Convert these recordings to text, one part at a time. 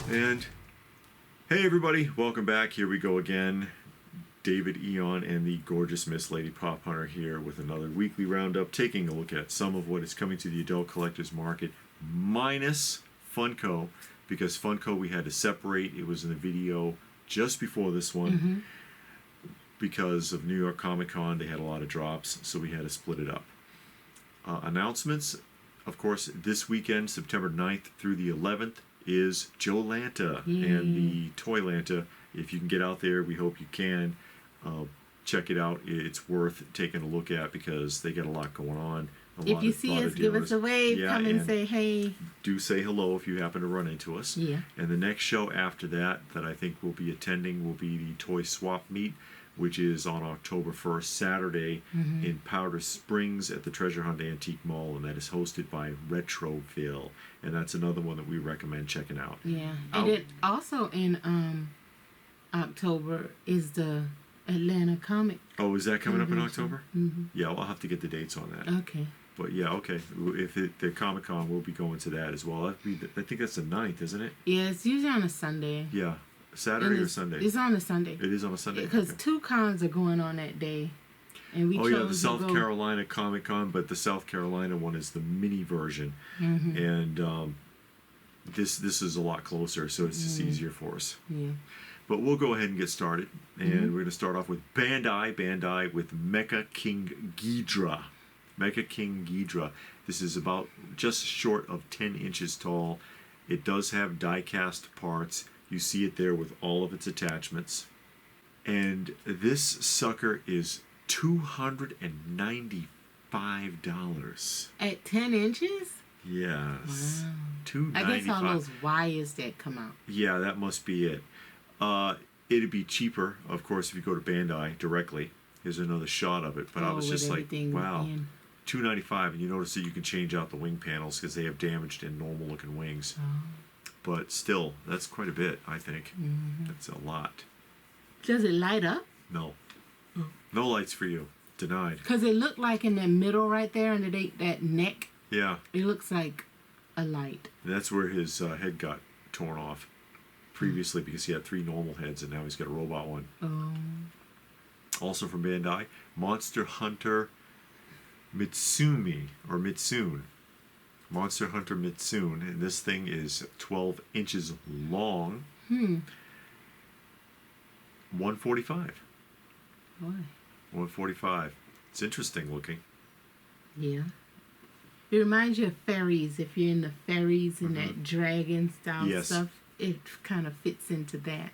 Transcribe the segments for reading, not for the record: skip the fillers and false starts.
And hey everybody, welcome back. Here we go again. David Eon and the gorgeous Miss Lady Pop Hunter here with another weekly roundup, taking a look at some of what is coming to the adult collectors market, minus Funko, because Funko we had to separate. It was in the video just before this one. Because of New York Comic Con, they had a lot of drops, so we had to split it up. Announcements, of course, this weekend, September 9th through the 11th, is Joe Lanta and the Toy Lanta. If you can get out there, we hope you can. Check it out. It's worth taking a look at because they got a lot going on. If you see us, give us a wave. Come and say hey. Do say hello if you happen to run into us. Yeah. And the next show after that I think we'll be attending will be the Toy Swap Meet, which is on October 1st, Saturday, in Powder Springs at the Treasure Hunt Antique Mall, and that is hosted by Retroville. And that's another one that we recommend checking out. Yeah. And it also in October is the Atlanta Comic. Oh, is that coming up in October? Yeah, well, I'll have to get the dates on that. Okay. But yeah, okay. If the Comic-Con, we'll be going to that as well. I think that's the 9th, isn't it? Yeah, it's usually on a Sunday. Yeah. Saturday or Sunday? It's on a Sunday. It is on a Sunday? Because two cons are going on that day. And we the South Carolina Comic-Con, but the South Carolina one is the mini version. And this is a lot closer, so it's just easier for us. Yeah. But we'll go ahead and get started. And we're going to start off with Bandai with Mecha King Ghidra. Mecha King Ghidra. This is about just short of 10 inches tall. It does have die-cast parts. You see it there with all of its attachments. And this sucker is $295. At 10 inches? Yes. Wow. $295. I guess all those wires that come out. Yeah, that must be it. It'd be cheaper, of course, if you go to Bandai directly. Here's another shot of it. But I was just like, wow. $295, and you notice that you can change out the wing panels because they have damaged and normal looking wings. But still, that's quite a bit, I think. That's a lot. Does it light up? No. No lights for you. Denied. Because it looked like in the middle right there under that neck. Yeah. It looks like a light. And that's where his head got torn off previously because he had 3 normal heads and now he's got a robot one. Also from Bandai, Monster Hunter Mitsumi, or Mitsun. Monster Hunter Mitsun, and this thing is 12 inches long. $145. Boy. $145. It's interesting looking. Yeah. It reminds you of fairies. If you're in the fairies and that dragon style stuff, it kind of fits into that.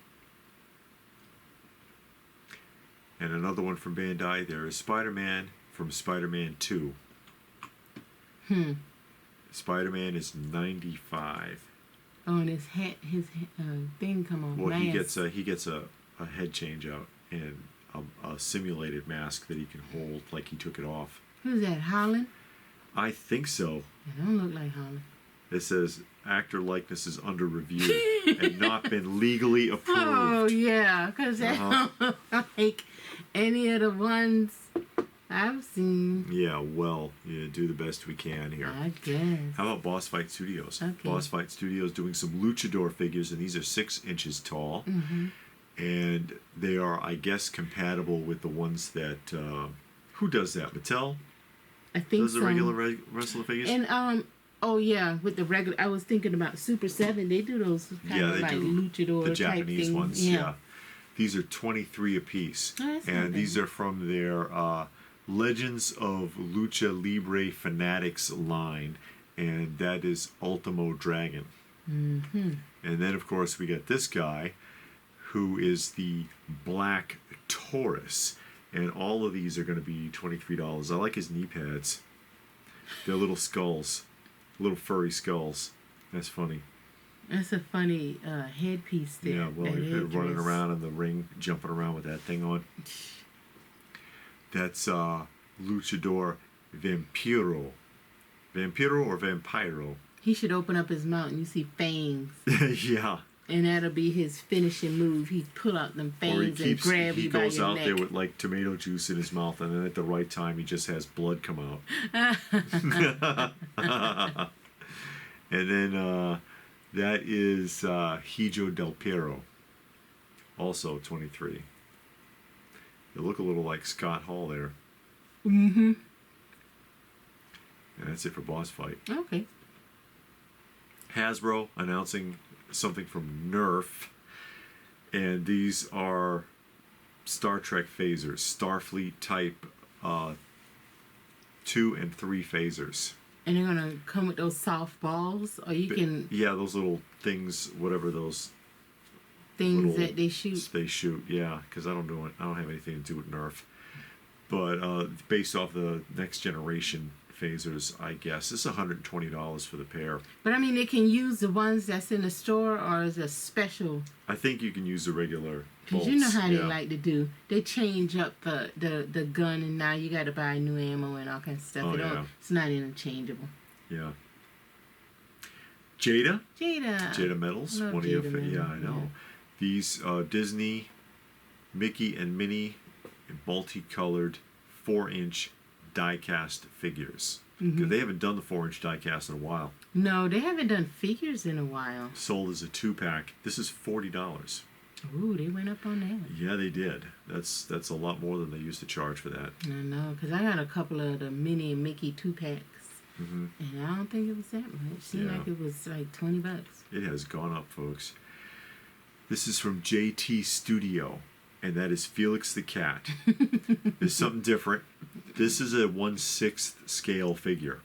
And another one from Bandai, there is Spider-Man from Spider-Man 2. Spider-Man is $95. Oh, and his thing come on. Well, mask. he gets a head change out and a simulated mask that he can hold like he took it off. Who's that, Holland? I think so. It don't look like Holland. It says actor likeness is under review and not been legally approved. Oh yeah, because they don't look like any of the ones I've seen. Yeah, well, do the best we can here. I guess. How about Boss Fight Studios? Okay. Boss Fight Studios doing some luchador figures, and these are 6 inches tall. And they are, I guess, compatible with the ones that... who does that? Mattel? I think does the regular wrestler figures? And, oh yeah, with the regular... I was thinking about Super7. They do those kind of like luchador the type Japanese things. ones, yeah. These are 23 apiece. Oh, and these are from their Legends of Lucha Libre Fanatics line. And that is Ultimo Dragon. And then, of course, we got this guy, who is the Black Taurus. And all of these are going to be $23. I like his knee pads. They're little skulls. Little furry skulls. That's funny. That's a funny headpiece there. Yeah, well, you're running around in the ring, jumping around with that thing on. That's Luchador Vampiro. Vampiro or Vampiro? He should open up his mouth and you see fangs. Yeah. And that'll be his finishing move. He'd pull out them fangs and grab you by your neck. He goes out there with like tomato juice in his mouth, and then at the right time he just has blood come out. And then that is Hijo del Piero, also 23. They look a little like Scott Hall there. Mm-hmm. And that's it for Boss Fight. Okay. Hasbro announcing something from Nerf. And these are Star Trek phasers, Starfleet type 2 and 3 phasers. And they're gonna come with those soft balls, or you can. Yeah, those little things, whatever those things that they shoot. They shoot, yeah. Because I don't have anything to do with Nerf. But based off the next generation phasers, I guess it's $120 for the pair. But I mean, they can use the ones that's in the store, or is a special. I think you can use the regular. Because you know how they like to do. They change up the gun, and now you got to buy new ammo and all kinds of stuff. It's not interchangeable. Yeah. Jada Metals. One of your yeah, I know. Yeah. These Disney, Mickey and Minnie, multicolored 4-inch die-cast figures. Because they haven't done the 4-inch die-cast in a while. No, they haven't done figures in a while. Sold as a 2-pack. This is $40. Ooh, they went up on that. Yeah, they did. That's a lot more than they used to charge for that. I know, because I got a couple of the Minnie and Mickey 2-packs. And I don't think it was that much. It seemed like it was like $20. It has gone up, folks. This is from JT Studio, and that is Felix the Cat. There's something different. This is a 1/6 scale figure.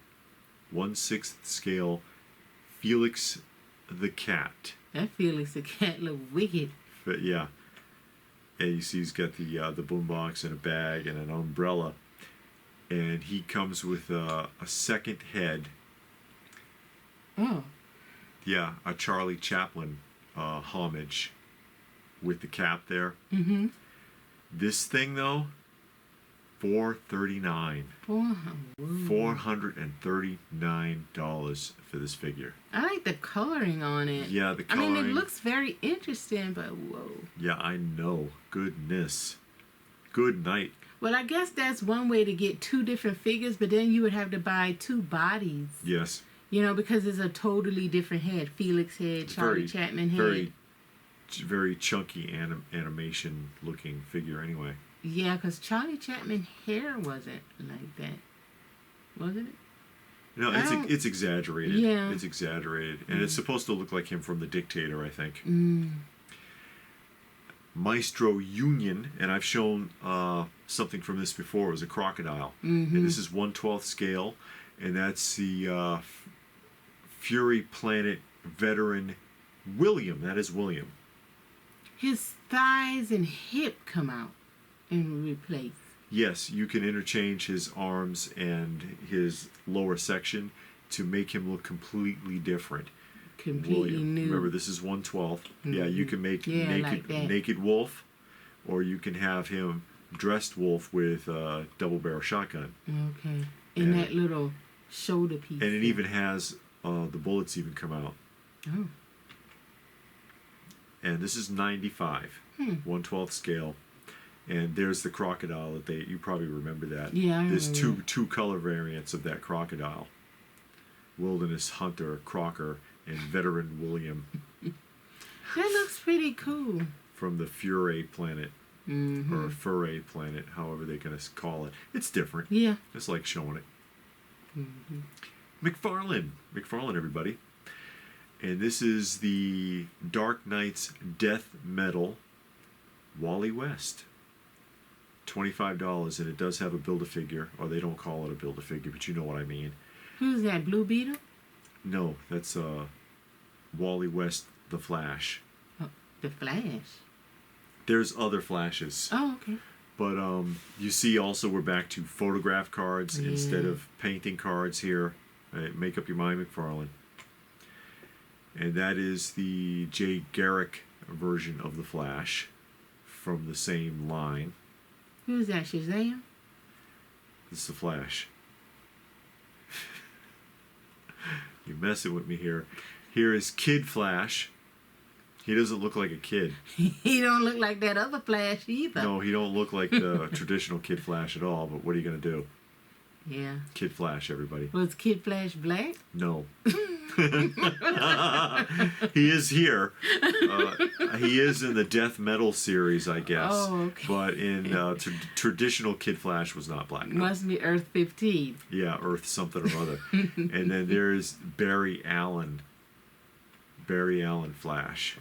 1/6 scale Felix the Cat. That Felix the Cat look wicked. But yeah. And you see he's got the boombox and a bag and an umbrella. And he comes with a second head. Oh. Yeah, a Charlie Chaplin homage with the cap there. This thing, though, $439. $439 for this figure. I like the coloring on it. Yeah, the coloring. I mean, it looks very interesting, but whoa. Yeah, I know. Goodness. Good night. Well, I guess that's one way to get 2 different figures, but then you would have to buy 2 bodies. Yes. You know, because it's a totally different head. Felix head, Charlie Chaplin head. Very chunky animation looking figure anyway. Yeah, because Charlie Chaplin hair wasn't like that. Wasn't it? No, it's exaggerated. Yeah. It's exaggerated. And it's supposed to look like him from The Dictator, I think. Maestro Union, and I've shown something from this before. It was a crocodile. And this is 1/12 scale. And that's the Fury Planet veteran William. That is William. His thighs and hip come out and replace. Yes, you can interchange his arms and his lower section to make him look completely different. Completely new. Remember, this is 1/12. Yeah, you can make naked wolf, or you can have him dressed wolf with a double barrel shotgun. Okay. And that little shoulder piece. And it even has the bullets even come out. Oh. And this is 95, 1/12 scale. And there's the crocodile that you probably remember that. Yeah, I There's remember two color variants of that crocodile. Wilderness Hunter Crocker and Veteran William. That looks pretty cool. From the Fury Planet. Or Furry Planet, however they're going to call it. It's different. Yeah. Just like showing it. McFarland, everybody. And this is the Dark Knight's Death Metal Wally West. $25, and it does have a Build-A-Figure, or they don't call it a Build-A-Figure, but you know what I mean. Who's that, Blue Beetle? No, that's Wally West, the Flash. Oh, the Flash? There's other Flashes. Oh, okay. But you see also we're back to photograph cards instead of painting cards here. Make up your mind, McFarland. And that is the Jay Garrick version of the Flash from the same line. Who's that, Shazam? This is the Flash. You're messing with me here. Here is Kid Flash. He doesn't look like a kid. He don't look like that other Flash either. No, he don't look like the traditional Kid Flash at all, but what are you going to do? Yeah. Kid Flash, everybody. Was Kid Flash black? No. He is here. He is in the death metal series, I guess. Oh, okay. But in traditional Kid Flash was not black. Must be Earth 15. Yeah, Earth something or other. And then there's Barry Allen Flash.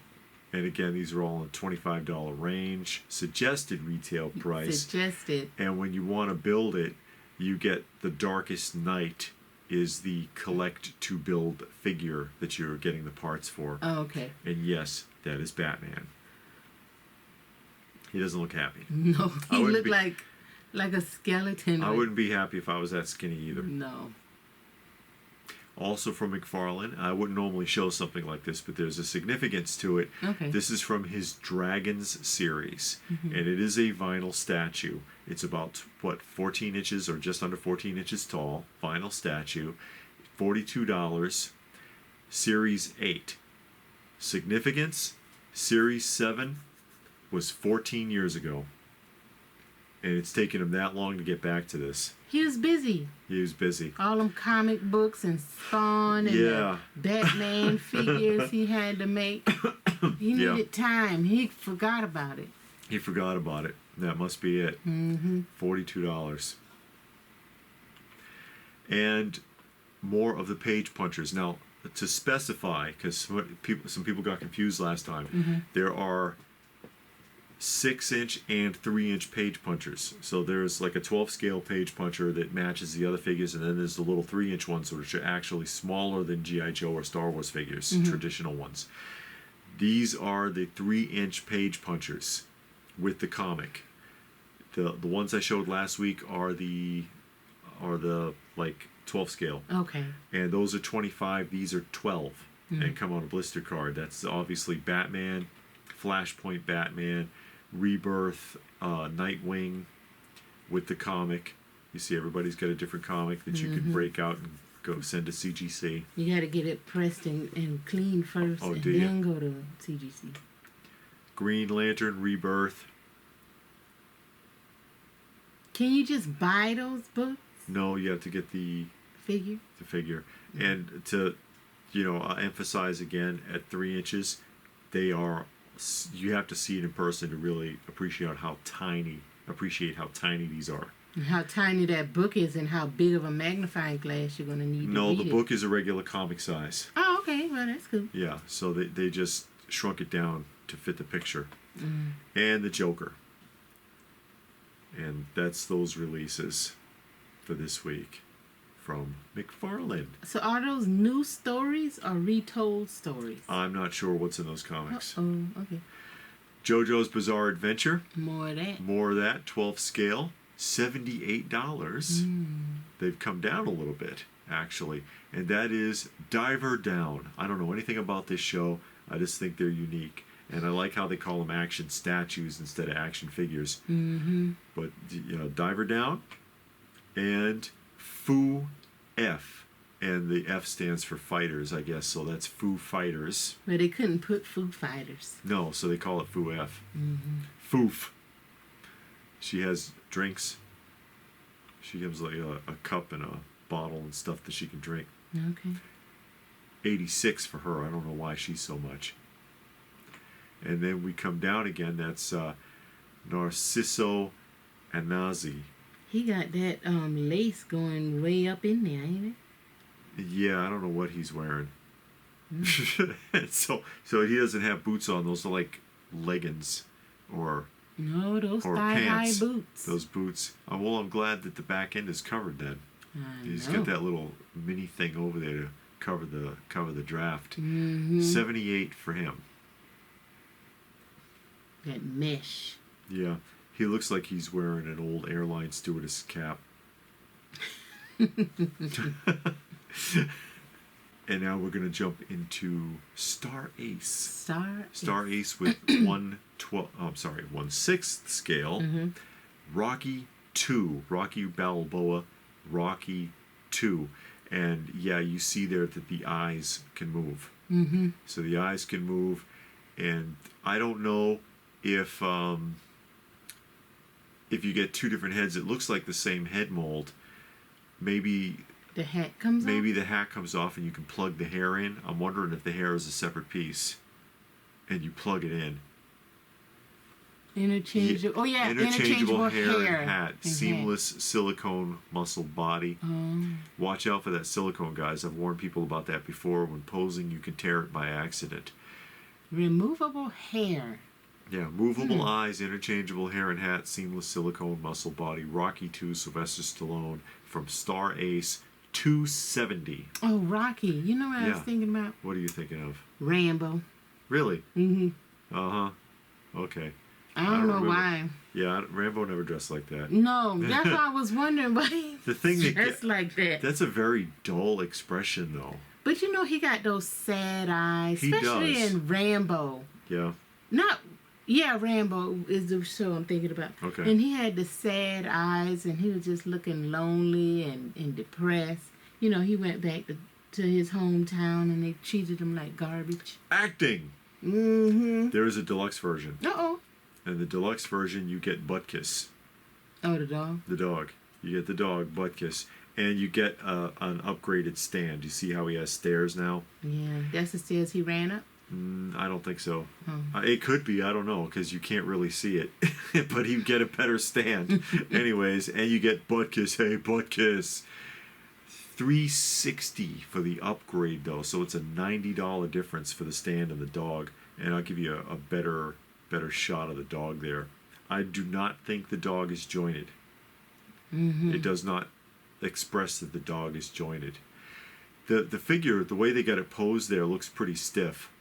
And again, these are all in $25 range. Suggested retail price. Suggested. And when you want to build it, you get the Darkest Night is the collect to build figure that you're getting the parts for. Oh, okay. And yes, that is Batman. He doesn't look happy. No, he looked like a skeleton. I wouldn't be happy if I was that skinny either. No. Also from McFarland, I wouldn't normally show something like this, but there's a significance to it. Okay. This is from his Dragons series, Mm-hmm. and it is a vinyl statue. It's about, 14 inches or just under 14 inches tall, vinyl statue, $42, Series 8. Significance, Series 7 was 14 years ago, and it's taken him that long to get back to this. He was busy. He was busy. All them comic books and Spawn and Yeah. the Batman figures he had to make. He needed time. He forgot about it. He forgot about it. That must be it. Mm-hmm. $42. And more of the page punchers. Now, to specify, because some people got confused last time, Mm-hmm. there are 6-inch and 3-inch page punchers. So there's like a 12 scale page puncher that matches the other figures, and then there's the little 3-inch ones, which are actually smaller than G.I. Joe or Star Wars figures, Mm-hmm. traditional ones. These are the 3-inch page punchers with the comic. The ones I showed last week are the like 12 scale. Okay. And those are 25, these are 12 and come on a blister card. That's obviously Batman, Flashpoint Batman, Rebirth, Nightwing with the comic. You see everybody's got a different comic that you can break out and go send to CGC. You got to get it pressed and clean first, and then go to CGC. Green Lantern, Rebirth. Can you just buy those books? No, you have to get the Figure? figure. And to, emphasize again, at 3 inches, they are, you have to see it in person to really appreciate how tiny these are. And how tiny that book is and how big of a magnifying glass you're going to need No, to the read book is a regular comic size. Oh, okay. Well, that's cool. Yeah, so they just shrunk it down to fit the picture. And the Joker. And that's those releases for this week from McFarland. So are those new stories or retold stories? I'm not sure what's in those comics. Oh, okay. JoJo's Bizarre Adventure. More of that. More of that, 12 scale, $78. They've come down a little bit, actually. And that is Diver Down. I don't know anything about this show. I just think they're unique. And I like how they call them action statues instead of action figures. Mm-hmm. But, Diver Down and Foo F. And the F stands for fighters, I guess. So that's Foo Fighters. But they couldn't put Foo Fighters. No, so they call it Foo F. Foof. She has drinks. She gives like a cup and a bottle and stuff that she can drink. Okay. 86 for her. I don't know why she's so much. And then we come down again. That's Narciso Anazi. He got that lace going way up in there, ain't it? Yeah, I don't know what he's wearing. so he doesn't have boots on. Those are like leggings or No, those or thigh-high pants. boots. Those boots. Oh, well, I'm glad that the back end is covered then. He's got that little mini thing over there to cover the draft. 78 for him. That mesh. Yeah, he looks like he's wearing an old airline stewardess cap. And now we're gonna jump into Star Ace. Star Ace with 1/6 scale. Rocky 2, Rocky Balboa, Rocky 2, and yeah, you see there that the eyes can move. So the eyes can move, and I don't know if you get two different heads, it looks like the same head mold. Maybe The hat comes off? Maybe the hat comes off and you can plug the hair in. I'm wondering if the hair is a separate piece and you plug it in. Interchangeable. Oh yeah, interchangeable hair and hat. Seamless silicone muscle body. Oh. Watch out for that silicone, guys. I've warned people about that before. When posing, you can tear it by accident. Removable hair. Yeah, movable eyes, interchangeable hair and hat, seamless silicone muscle body. Rocky 2, Sylvester Stallone, from Star Ace 270. Oh, Rocky. You know what I was thinking about? What are you thinking of? Rambo. Really? Mm-hmm. Uh-huh. Okay. I don't know why. Yeah, Rambo never dressed like that. No, that's why I was wondering why he dressed like that. That's a very dull expression, though. But you know, he got those sad eyes, He especially does. in Rambo. Yeah. Rambo is the show I'm thinking about. Okay. And he had the sad eyes, and he was just looking lonely and depressed. You know, he went back to his hometown, and they treated him like garbage. Acting! Mm-hmm. There is a deluxe version. Uh-oh. And the deluxe version, you get butt kiss. Oh, the dog? The dog. You get the dog, butt kiss. And you get an upgraded stand. You see how he has stairs now? Yeah. That's the stairs he ran up? I don't think so. Oh. It could be. I don't know, because you can't really see it. But you get a better stand. Anyways, and you get butt kiss. Hey, butt kiss. $360 for the upgrade, though. So it's a $90 difference for the stand and the dog. And I'll give you a better shot of the dog there. I do not think the dog is jointed. Mm-hmm. It does not express that the dog is jointed. The figure, the way they got it posed there, looks pretty stiff.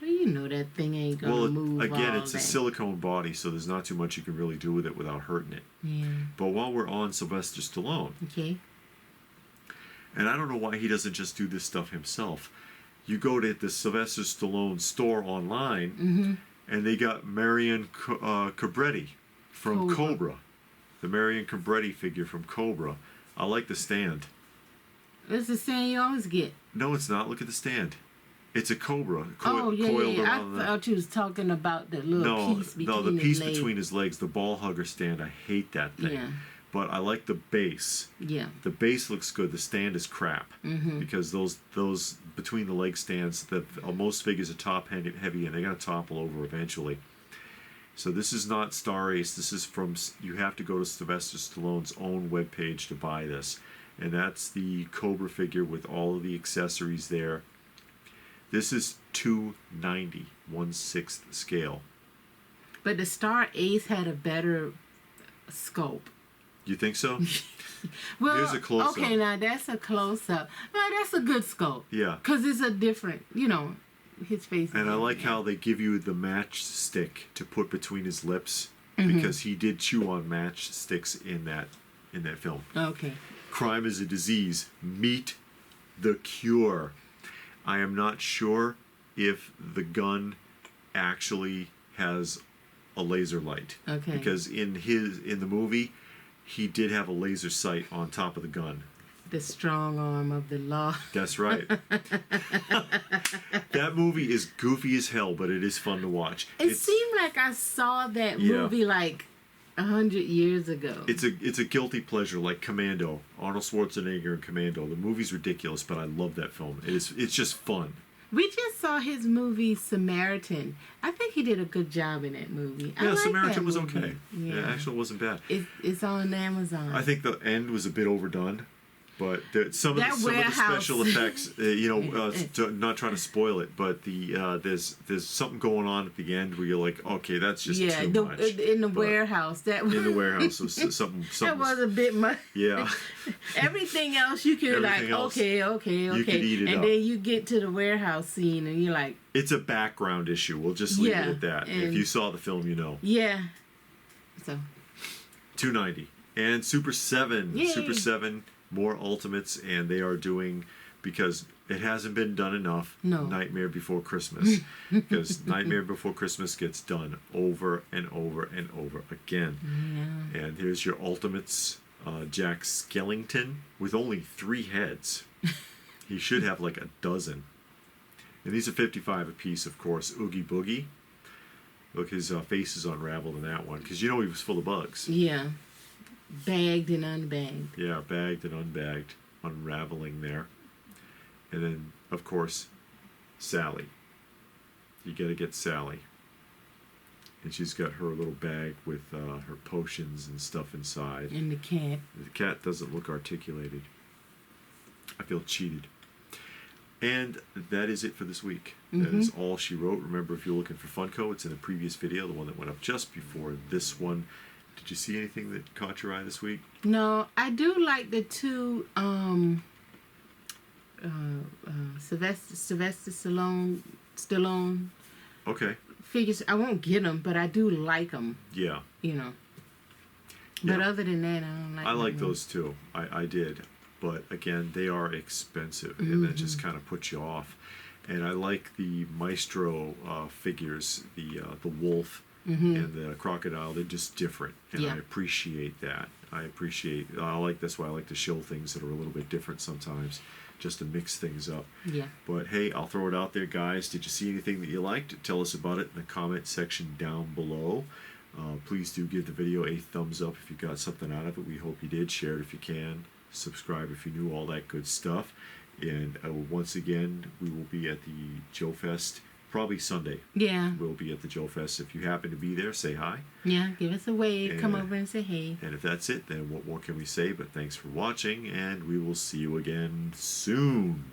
Well, you know that thing ain't gonna move. Again, all it's that. a silicone body, so there's not too much you can really do with it without hurting it. Yeah. But while we're on Sylvester Stallone, Okay. and I don't know why he doesn't just do this stuff himself. You go to the Sylvester Stallone store online, and they got Marion Cobretti from Cobra. The Marion Cobretti figure from Cobra. I like the stand. It's the same you always get. No, it's not. Look at the stand. It's a cobra coiled I around thought you was talking about the little piece between the piece his legs. between his legs, the ball hugger stand. I hate that thing. Yeah. But I like the base. Yeah. The base looks good. The stand is crap because those between the leg stands, most figures are top heavy and they're gonna topple over eventually. So this is not Star Ace. This is from. You have to go to Sylvester Stallone's own webpage to buy this, and that's the Cobra figure with all of the accessories there. This is $290, 1/6 scale. But the Star Ace had a better scope. You think so? Well, here's a close-up. Okay, now that's a close-up. No, that's a good scope. Yeah. Because it's a different, his face. And I like how they give you the matchstick to put between his lips because he did chew on matchsticks in that film. Okay. Crime is a disease. Meet the cure. I am not sure if the gun actually has a laser light. Okay. Because in the movie, he did have a laser sight on top of the gun. The strong arm of the law. That's right. That movie is goofy as hell, but it is fun to watch. It seemed like I saw that movie like 100 years ago. It's a guilty pleasure, like Commando. Arnold Schwarzenegger in Commando. The movie's ridiculous, but I love that film. It's just fun. We just saw his movie Samaritan. I think he did a good job in that movie. Yeah, I like Samaritan that was movie. okay. Yeah, it actually wasn't bad. It's on Amazon. I think the end was a bit overdone. But some of the special effects, not trying to spoil it, but there's something going on at the end where you're like, okay, that's just too much. In the warehouse, in the warehouse was something. That was a bit much. Yeah. Everything else you could okay. You could eat it and up. then you get to the warehouse scene and you're like, it's a background issue. We'll just leave it at that. If you saw the film, you know. Yeah. So. $290 and Super 7. Yay. Super 7. More Ultimates, and they are doing, because it hasn't been done enough, Nightmare Before Christmas. Because Nightmare Before Christmas gets done over and over and over again. Yeah. And here's your Ultimates, Jack Skellington, with only 3 heads. He should have like a dozen. And these are $55 a piece, of course. Oogie Boogie. Look, his face is unraveled in that one, because he was full of bugs. Yeah. Bagged and unbagged. Yeah, bagged and unbagged. unraveling there. And then, of course, Sally. You got to get Sally. And she's got her little bag with her potions and stuff inside. And the cat. The cat doesn't look articulated. I feel cheated. And that is it for this week. That is all she wrote. Remember, if you're looking for Funko, it's in the previous video, the one that went up just before this one. Did you see anything that caught your eye this week? No, I do like the two Sylvester Stallone Okay. figures. I won't get them, but I do like them. Yeah. You know. But Yeah. other than that, I don't like. I like those too. I did. But again, they are expensive, and that just kind of puts you off. And I like the Maestro figures, the wolf and the crocodile. They're just different, and I appreciate that. That's why I like to show things that are a little bit different sometimes, just to mix things up. Yeah. But hey, I'll throw it out there, guys. Did you see anything that you liked? Tell us about it in the comment section down below. Please do give the video a thumbs up if you got something out of it. We hope you did. Share it if you can. Subscribe if you knew, all that good stuff. And once again, we will be at the Joe Fest probably Sunday. Yeah. We'll be at the Joe Fest. If you happen to be there, say hi. Yeah, give us a wave. And, come over and say hey. And if that's it, then what more can we say? But thanks for watching, and we will see you again soon.